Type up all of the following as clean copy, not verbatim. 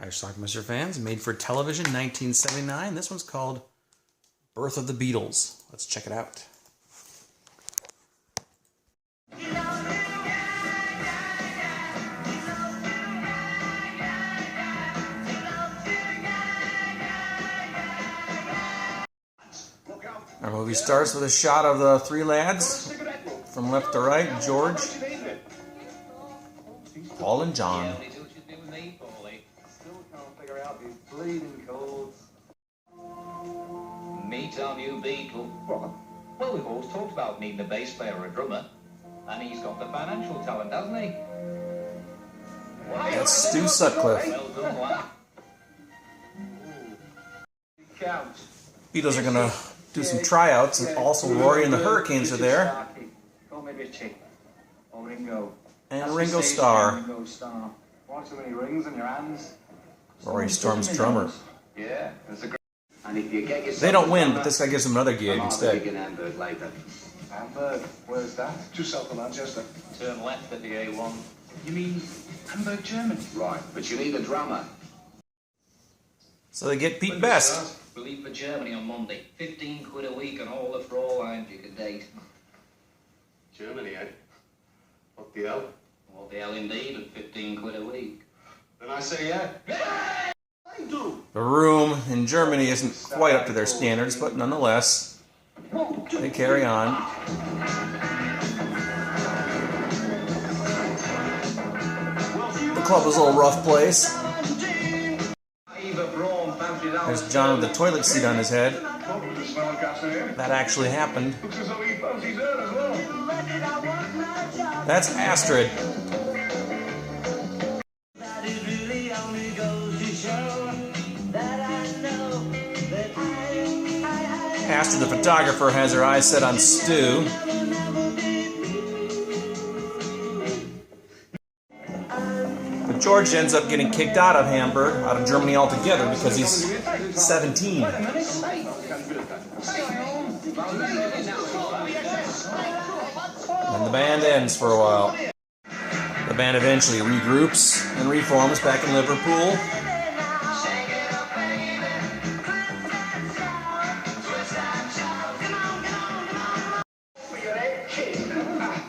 Hi, Schlockmeister fans. Made for television, 1979. This one's called Birth of the Beatles. Let's check it out. Our movie starts with a shot of the three lads from left to right: George, Paul, and John. Meet our new Beatle. What? Well, we've always talked about needing a bass player or a drummer, and he's got the financial talent, hasn't he? That's Stu Sutcliffe. Well done, lad. Beatles are gonna do some tryouts, and also Rory and the Hurricanes are there. Ringo. And Ringo Starr. Why so many rings in your hands? Rory Storm's drummer. Yeah, that's a great. And if you get yourself They don't win, but this guy gives them another gig instead. Hamburg later. Hamburg? Where's that? Just south of Manchester. Turn left at the A1. You mean Hamburg, Germany? Right, but you need a drummer. So they get Pete Best. We leave for Germany on Monday. 15 quid a week and all the Fräuleins you could date. Germany, eh? What the hell? What the hell indeed, and 15 quid a week. Then I say yeah. I do. The room in Germany isn't quite up to their standards, but nonetheless, they carry on. The club is a little rough place. There's John with the toilet seat on his head. That actually happened. That's Astrid. Astrid, the photographer, has her eyes set on Stu. But George ends up getting kicked out of Hamburg, out of Germany altogether, because he's 17. And the band ends for a while. The band eventually regroups and reforms back in Liverpool.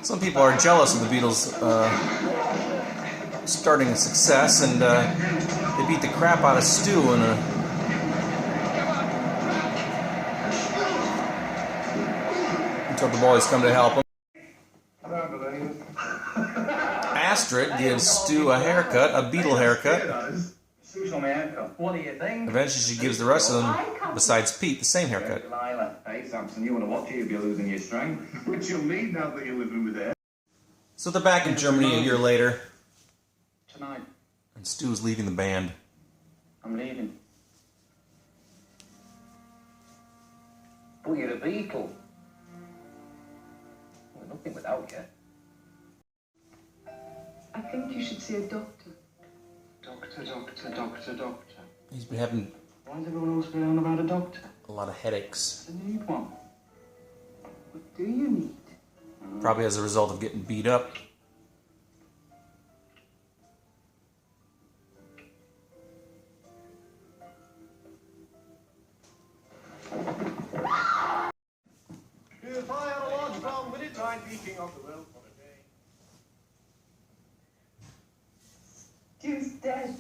Some people are jealous of the Beatles' starting success, and they beat the crap out of Stu until the boys come to help him. Astrid gives Stu a haircut, a Beatle haircut. What do you think? Eventually she gives the rest of them, besides Pete, the same haircut. Hey, Samson, you want to watch it, you'll be losing your strength. What you mean now that you're living with her? So they're back in Germany a year later, Tonight, and Stu's leaving the band. I'm leaving. But you're a Beatle. We're nothing without you. I think you should see a doctor. Doctor. He's been having Why does everyone always go on about a doctor? a lot of headaches, I need one. What do you need? probably as a result of getting beat up. If I had a large problem with it, I'd be king of the world for a day. Stu's dead.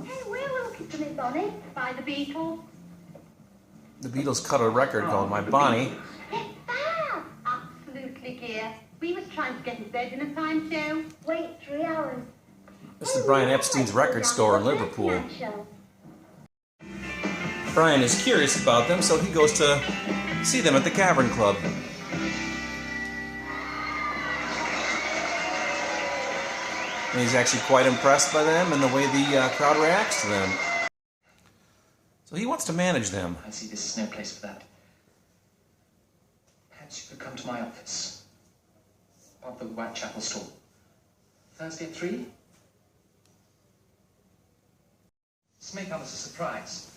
Hey, we were looking for Miss Bonnie by the Beatles. The Beatles cut a record called My Bonnie. It's fab! Absolutely, dear. We was trying to get in bed in a time too. Wait 3 hours. This is Brian Epstein's record store in Liverpool. Brian is curious about them, so he goes to see them at the Cavern Club. And he's actually quite impressed by them and the way the crowd reacts to them. So he wants to manage them. I see this is no place for that. Perhaps you could come to my office. Above the Whitechapel store. Thursday at 3? This may come as a surprise.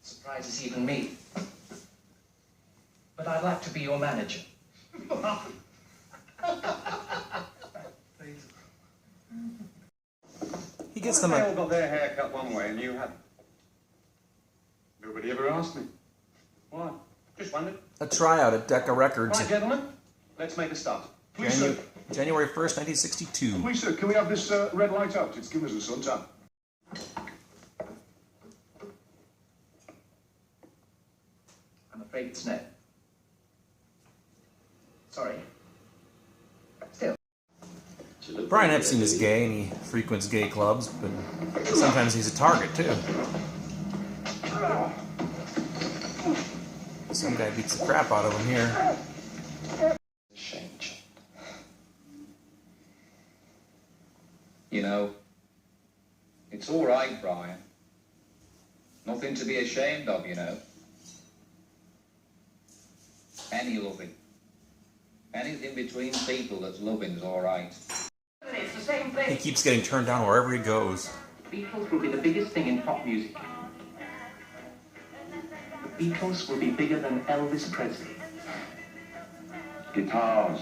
Surprises even me. But I'd like to be your manager. He gets them They a, all got their hair cut one way and you hadn't. Nobody ever asked me. Why? Just wondered. a tryout at Decca Records. Right, gentlemen, let's make a start. Please, sir. January 1st, 1962. Please, sir, can we have this red light out? It's giving us a suntan. I'm afraid it's no. Sorry. Still. Brian Epstein is gay and he frequents gay clubs, but sometimes he's a target too. Some guy beats the crap out of him here. Change. You know, it's all right, Brian. Nothing to be ashamed of, you know. Any loving. Anything between people that's loving is all right. It's the same He thing. keeps getting turned down wherever he goes. Beatles will be the biggest thing in pop music. The Beatles will be bigger than Elvis Presley. Guitars.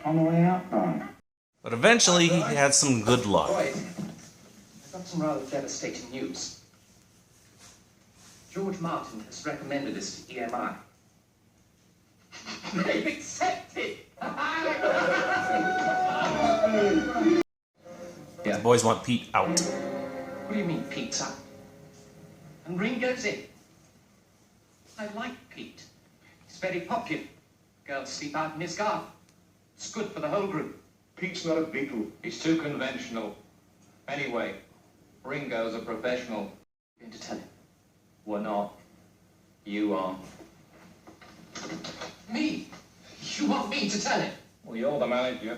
On the way out, man. But eventually he had some good luck. Boys, I've got some rather devastating news. George Martin has recommended us to EMI. They've accepted! The boys want Pete out. What do you mean, Pete's up? And Ringo's in. I like Pete. He's very popular. Girls sleep out in his garden. It's good for the whole group. Pete's not a Beatle. He's too conventional. Anyway, Ringo's a professional. Going to tell him. We're not. You are. Me? You want me to tell him? Well, you're the manager.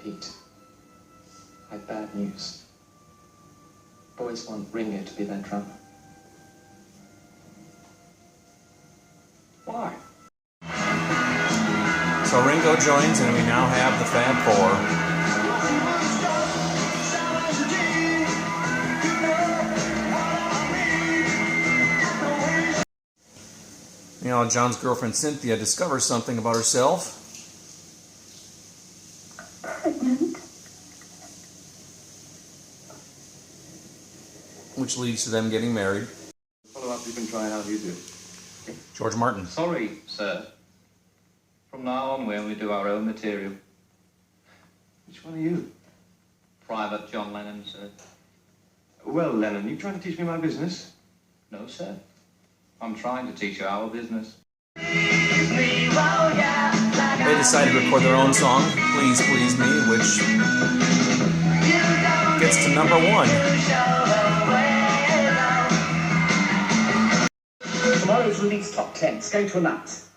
Pete, I've bad news. Boys want Ringo to be their drummer. Why? So Ringo joins and we now have the Fab Four. You know, John's girlfriend Cynthia discovers something about herself. Pregnant? Which leads to them getting married. Follow up, you can try how you do. George Martin. Sorry, sir. From now on, we only do our own material. Which one are you? Private John Lennon, sir. Well, Lennon, you trying to teach me my business? No, sir. I'm trying to teach you our business. They decided to record their own song, Please Please Me, which gets to #1. Tomorrow's release top 10 is going to announce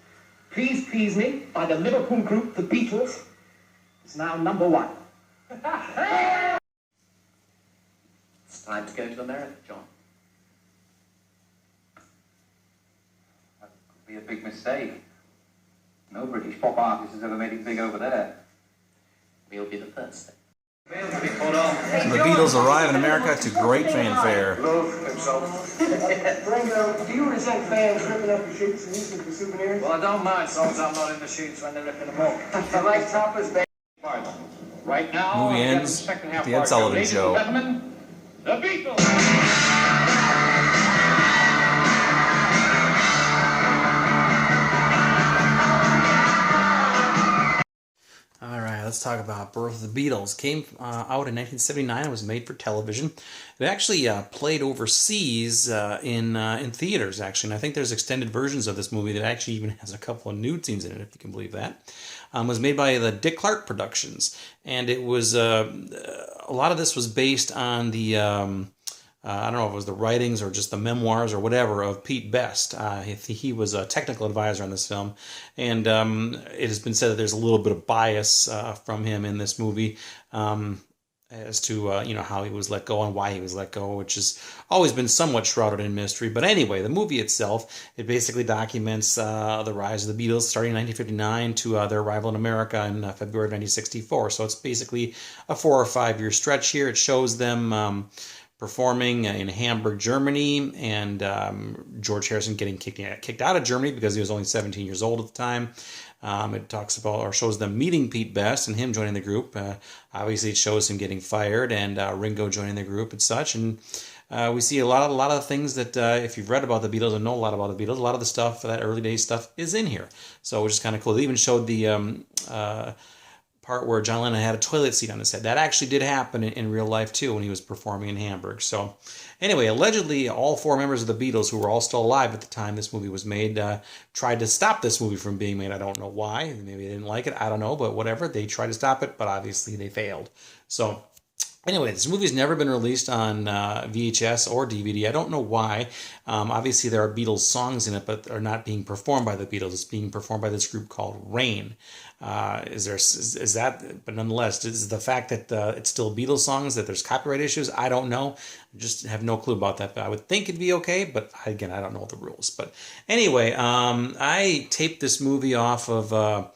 Please Please Me by the Liverpool group The Beatles is now #1. It's time to go to America, John. That could be a big mistake. No British pop artist has ever made it big over there. We'll be the first. We'll be put on. So the Beatles arrive in America to great fanfare. Love himself. Ringo, do you resent fans ripping up your sheets and using them for souvenirs? Well, I don't mind, as long as I'm not in the shoots when they're ripping them off. I like toppers, baby. Right now, Movie we get ends the second half with the Ed part. Sullivan Ladies Show. and gentlemen, the Beatles. All right, let's talk about Birth of the Beatles. Came out in 1979. It was made for television. It actually played overseas in theaters, actually. And I think there's extended versions of this movie that actually even has a couple of nude scenes in it, if you can believe that. It was made by the Dick Clark Productions. And it was, a lot of this was based on the, I don't know if it was the writings or just the memoirs or whatever of Pete Best. He was a technical advisor on this film. And it has been said that there's a little bit of bias from him in this movie. as to how he was let go and why he was let go, which has always been somewhat shrouded in mystery. But anyway, the movie itself, it basically documents the rise of the Beatles starting in 1959 to their arrival in America in February of 1964. So it's basically a 4 or 5 year stretch here. It shows them performing in Hamburg, Germany, and George Harrison getting kicked out of Germany because he was only 17 years old at the time. It talks about or shows them meeting Pete Best and him joining the group. Obviously, it shows him getting fired and Ringo joining the group and such. And we see a lot of things that if you've read about the Beatles and know a lot about the Beatles, a lot of the stuff, that early days stuff, is in here. So which is kind of cool. They even showed the part where John Lennon had a toilet seat on his head. That actually did happen in real life too when he was performing in Hamburg. So anyway, allegedly all 4 members of the Beatles, who were all still alive at the time this movie was made, tried to stop this movie from being made. I don't know why. Maybe they didn't like it. I don't know, but whatever. They tried to stop it, but obviously they failed. So anyway, this movie's never been released on VHS or DVD. I don't know why. Obviously, there are Beatles songs in it, but they're not being performed by the Beatles. It's being performed by this group called Rain. Is that? But nonetheless, is the fact that it's still Beatles songs, that there's copyright issues? I don't know. I just have no clue about that. But I would think it'd be okay. But again, I don't know the rules. But anyway, I taped this movie off of.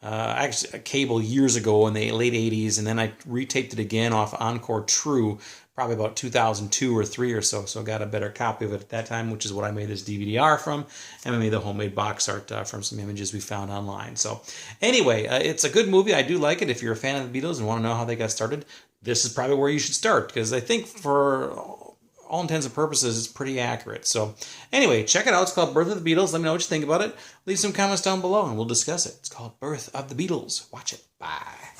Actually, a cable years ago in the late 80s, and then I retaped it again off Encore True, probably about 2002 or 3 or so. So I got a better copy of it at that time, which is what I made this DVD-R from, and I made the homemade box art from some images we found online. So anyway, it's a good movie. I do like it. If you're a fan of the Beatles and want to know how they got started, this is probably where you should start, because I think for all intents and purposes, it's pretty accurate. So anyway, check it out. It's called Birth of the Beatles. Let me know what you think about it. Leave some comments down below and we'll discuss it. It's called Birth of the Beatles. Watch it. Bye.